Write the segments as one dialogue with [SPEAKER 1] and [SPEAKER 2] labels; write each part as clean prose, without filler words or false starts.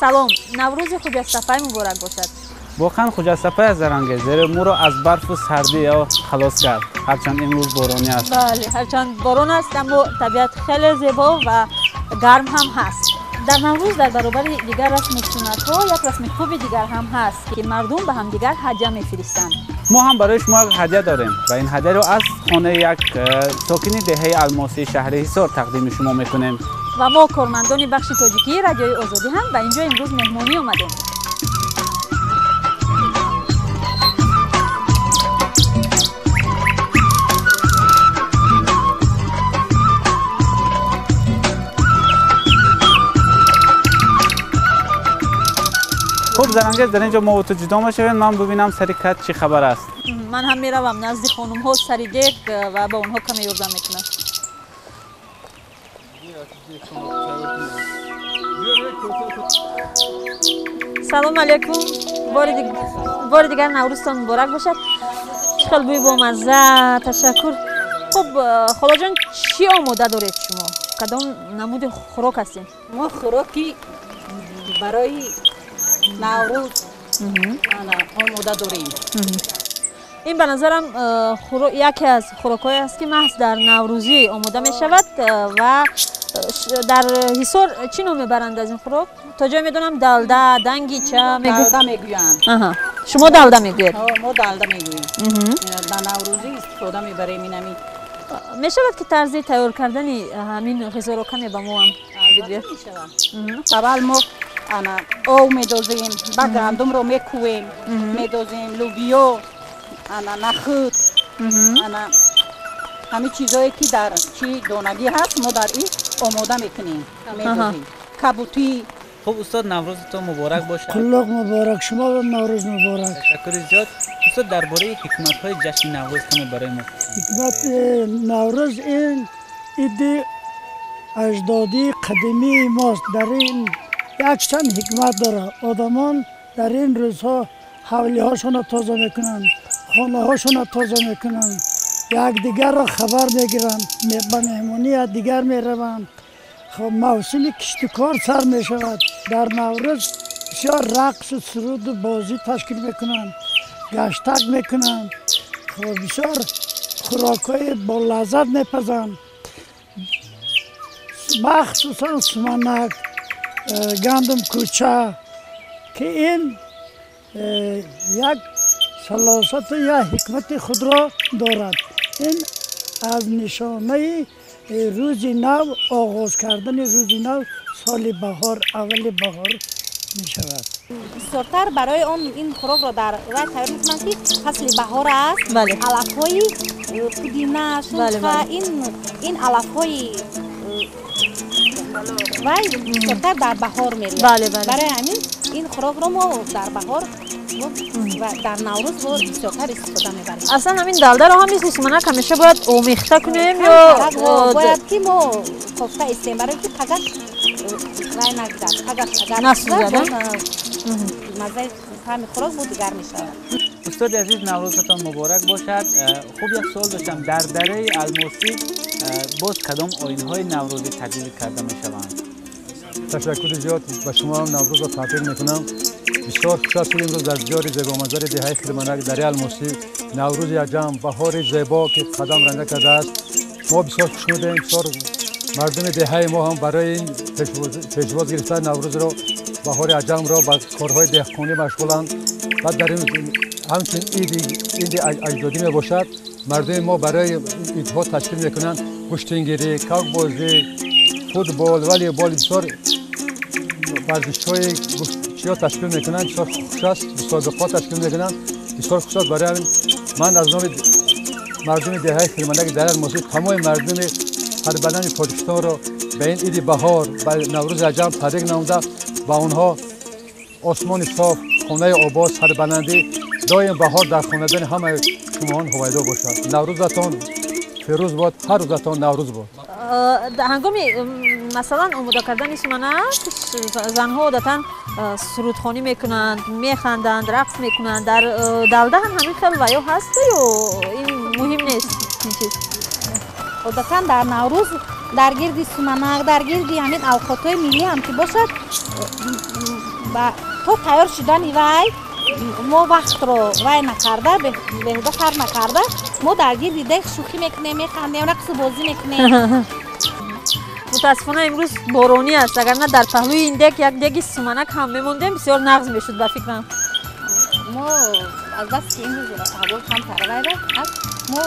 [SPEAKER 1] салом, наврӯзи хуҷастафай муборак бошад.
[SPEAKER 2] واقعا خجسته از زرنگه زیر مو رو از برف و سردی یا خلاص کرد هرچند امروز بارانی است.
[SPEAKER 1] بله هرچند باران است اما طبیعت خیلی زیبا و گرم هم هست. در نوروز در برابر دیگر رسم و سنت‌ها یک رسم خوب دیگر هم هست که مردم به هم دیگر هدیه می‌فرستند.
[SPEAKER 2] ما هم برای شما هدیه داریم و این هدیه رو از خانه یک ساکن دهه الماسی شهر حصار تقدیم شما می‌کنیم.
[SPEAKER 1] و ما کارمندان بخش تاجیکی رادیوی آزادی هم به اینجا امروز مهمانی آمدیم.
[SPEAKER 2] خوب زرنگه در اینجا ما تو جدا میشویم من ببینم سریکت چی خبر است.
[SPEAKER 1] من هم میروم نزد خانم ها سری دیگ و با اونها کمی یاردم میکنم. سلام علیکم. بار دیگر نوروزتان مبارک باشد. خیلی بوی با مزه. تشکر. خب خاله جان چی آماده دارید شما؟ کدام نمود خوراک هستین؟
[SPEAKER 3] ما خوراکی برای نوروز آماده داریم.
[SPEAKER 1] این به نظرم یکی از خوراک‌هایی است که محض در نوروزی آماده می شود و در حصار چی نام میبرند از این خوراک؟ تا جای میدونم دلده، دنگیچه
[SPEAKER 3] دلده میگویند.
[SPEAKER 1] شما دلده میگوید؟
[SPEAKER 3] ما دلده میگوییم. در نوروزی استفاده میبریم اینمی.
[SPEAKER 1] می شود که طرز تیار کردن همین غذا را کمی به ما هم بگوید؟
[SPEAKER 3] اول ما آب میدازیم، بعد گندم رو میکویم، میدازیم لوبیا، نخود، همه چیزایی که در چی دانگی هست ما در این آماده میکنیم، میدازیم. کبوتی.
[SPEAKER 2] خب استاد نوروزتون مبارک باشه.
[SPEAKER 4] کلاغ مبارک شما و نوروز مبارک.
[SPEAKER 2] تشکر زیاد. استاد درباره حکمت‌های جشن نوروز کمی برای ما.
[SPEAKER 4] حکمت نوروز این ایده اجدادی قدیمی ماست. در این یک چند حکمت داره. آدمان در این روزها حولی هاشون را تازه میکنن، خانه هاشون را تازه میکنن، یک دیگر را خبر میگیرن، به مهمانی دیگر میروند. خب موسم کشتکار سر میشود. در نوروز بسیار رقص و سرود و بازی تشکیل میکنن، گشتک میکنن، خب بسیار خوراکای با لذت میپزن، مخصوصا سمنک، گندم کوچه که این یک سلاست یا حکمت خود را دارد. این از نشانه روز نو آغاز کردن روز نو سال بهار اول بهار می شود.
[SPEAKER 5] بسیارتر برای آن این خوراک را در وقت تیار می‌کنند که فصل بهار است.
[SPEAKER 1] بله.
[SPEAKER 5] علف‌های پودینه، شلخه، این علف‌های وای بسیارتر در بهار می‌روید.
[SPEAKER 1] بله بله.
[SPEAKER 5] برای همین این خوراک را ما در بهار و در نوروز بسیارتر استفاده می‌بریم.
[SPEAKER 1] اصلا همین دلده را هم مثل سمنک همیشه باید آمیخته کنیم یا
[SPEAKER 5] باید که ما کوفته استیم برای که تگک رای نگیرد. تگک
[SPEAKER 1] نسوزد.
[SPEAKER 5] مزه همین خوراک بود دیگر می‌شود.
[SPEAKER 2] استاد عزیز نوروزتان مبارک باشد. خوب یک سوال داشتم در دره الماسی باز کدام آیین‌های نوروزی تبدیل کرده می‌شوند؟
[SPEAKER 6] تشکر زیاد به شما هم نوروز را تبریک میکنم. بسیار خوشحال شدیم امروز در دیار زیبا منظر دهه خرمنک دره الماسی نوروز یکجام بهار زیبا که قدم رنده کرده است. ما بسیار خوشنودیم. بسیار مردم دهه ما هم برای این پیشواز گرفتن نوروز را بهار یکجام را با کارهای دهقانی مشغولند. بعد در این همچنین عید اجدادی می باشد. مردم ما برای ایدها تشکیل میکنند کشتینگیری، کاک بازی، فوتبال، والیبال، بسیار ورزش‌های چیا تشکیل میکنند. بسیار خوش است. مسابقات تشکیل میکنند. بسیار خوش است. برای همین من از نام مردم دهه خرمنک دره الماسی تمام مردم هر بدن پاکستان را به این عید بهار و نوروز یکجام تبریک نموده با آنها آسمان صاف، خانه آباد، سربلندی دایم بهار در خاندان همه شماهان هویدا باشد. نوروزتان فیروز باد، هر روزتان نوروز باد.
[SPEAKER 1] هنگام مثلا آماده کردن سمنک زنها عادتا سرودخوانی میکنند، میخندند، رقص میکنند. در دلده هم همین خیلی ویا هست یا این مهم نیست این چیز؟
[SPEAKER 5] عادتا در نوروز در گرد سمنک، در گرد همین اوقات‌های ملی هم که باشد و تو تیار شدن وای ما وقت رو وای نکرده بهوده سر نکرده ما در گیر دیگه شوخی میکنیم میخندیم رقص بازی میکنیم.
[SPEAKER 1] متاسفانه امروز بارانی است، اگر نه در پهلوی این دک یک دک سومنک هم میموندیم بسیار نغز میشد به فکرم.
[SPEAKER 5] ما از بس که امروز هوا کم ترویده است ما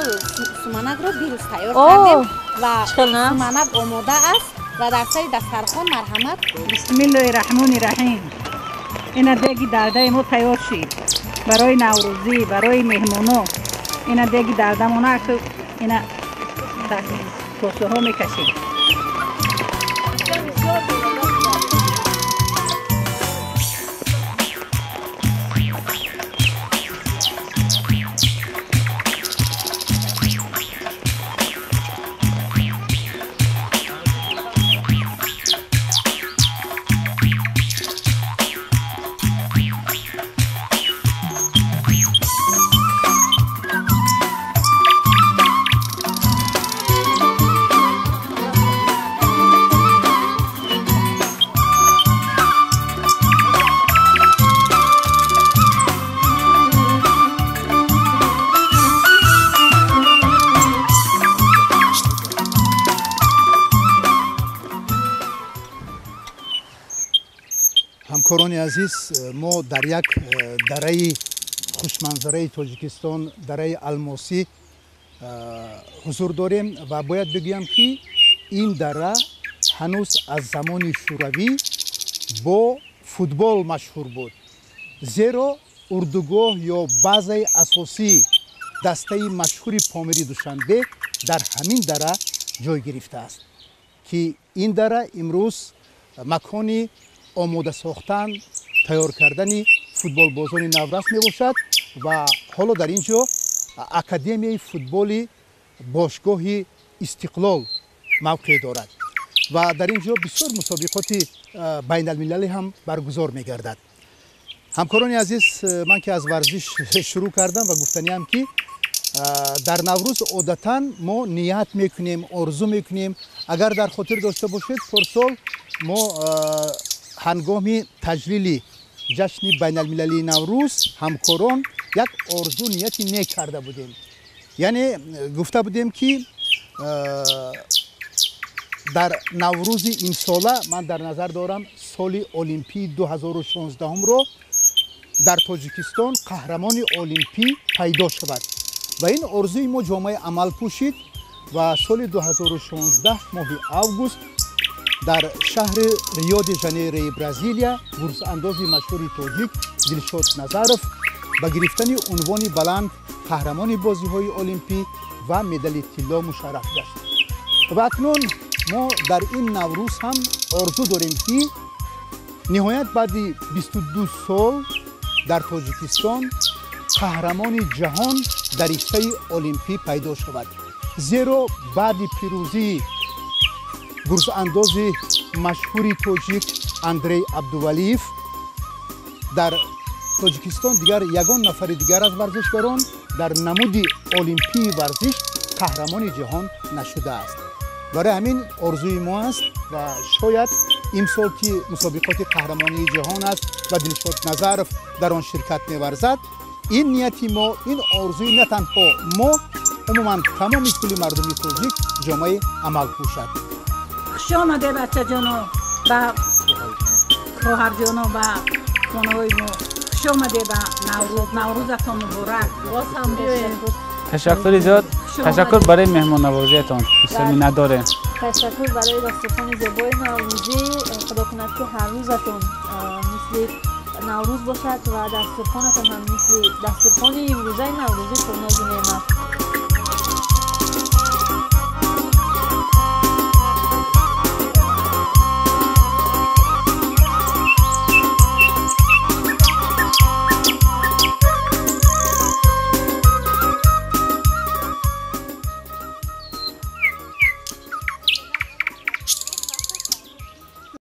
[SPEAKER 5] سومنک رو دیروز تیار کردیم و سومنک آماده است و در سر دسترخوان مرحمت.
[SPEAKER 3] بسم الله الرحمن الرحیم. این دیگی درده ما تیار شید برای نوروزی برای مهمونا. این دیگی دردمونه که این کاسه ها میکشید.
[SPEAKER 7] همکاران عزیز، ما در یک دره خوشمنظره تاجیکستان، دره الماسی حضور داریم و باید بگویم که این دره هنوز از زمان شوروی با فوتبال مشهور بود، زیرا اردوگاه یا بازی اساسی دسته مشهور پامیری دوشنبه در همین دره جای گرفته است که این دره امروز مکانی آماده ساختن تیار کردن فوتبال بازان نورس می باشد و حالا در اینجا اکادمی فوتبال باشگاه استقلال موقع دارد و در اینجا بسیار مسابقات بین المللی هم برگزار می گردد. همکاران عزیز، من که از ورزش شروع کردم و گفتنیم که در نوروز عادتاً ما نیت میکنیم، آرزو میکنیم. اگر در خاطر داشته باشید پارسال ما هنگام تجلیل جشن بین المللی نوروز همکاران یک آرزو نیتی نکرده بودیم، یعنی گفته بودیم که در نوروز این ساله من در نظر دارم سال المپی 2016 رو در تاجیکستان قهرمان المپی پیدا شود و این آرزوی ما جامعه عمل پوشید و سال 2016 ماه اوگوست در شهر ریو دی ژانیرو برزیلیا گرز انداز مشهور تاجیک دلشاد نظرف با گرفتن عنوان بلند قهرمان بازی های المپی و مدال طلا مشرف گشت و اکنون ما در این نوروز هم آرزو داریم که نهایت بعد 22 سال در تاجیکستان قهرمان جهان در رشته المپی پیدا شود، زیرا بعد پیروزی گرز انداز مشهور تاجیک اندری عبدولیف در تاجیکستان دیگر یگان نفر دیگر از ورزشکاران در نمود المپی ورزش قهرمان جهان نشده است. برای همین آرزوی ما است و شاید امسال که مسابقات قهرمانی جهان است و دلشاد نظرف در آن شرکت می‌ورزد، این نیتی ما، این آرزوی نه تنها ما، عموما تمام کل مردم تاجیک جامعه عمل پوشد.
[SPEAKER 3] خوش آمده بچه جانو با خواهر جانو با خانه‌های ما. خوش آمده با نوروزتان مبارک. باز هم بیایید.
[SPEAKER 2] تشکر زیاد. تشکر برای مهمان نوازیتان. سمی نداره.
[SPEAKER 1] تشکر برای دسترخوان زیبای نوروزی. خدا کند که هر روزتون مثل نوروز باشد و دسترخوانتان هم مثل دسترخوان امروزه نوروزی پرناز و نعمت.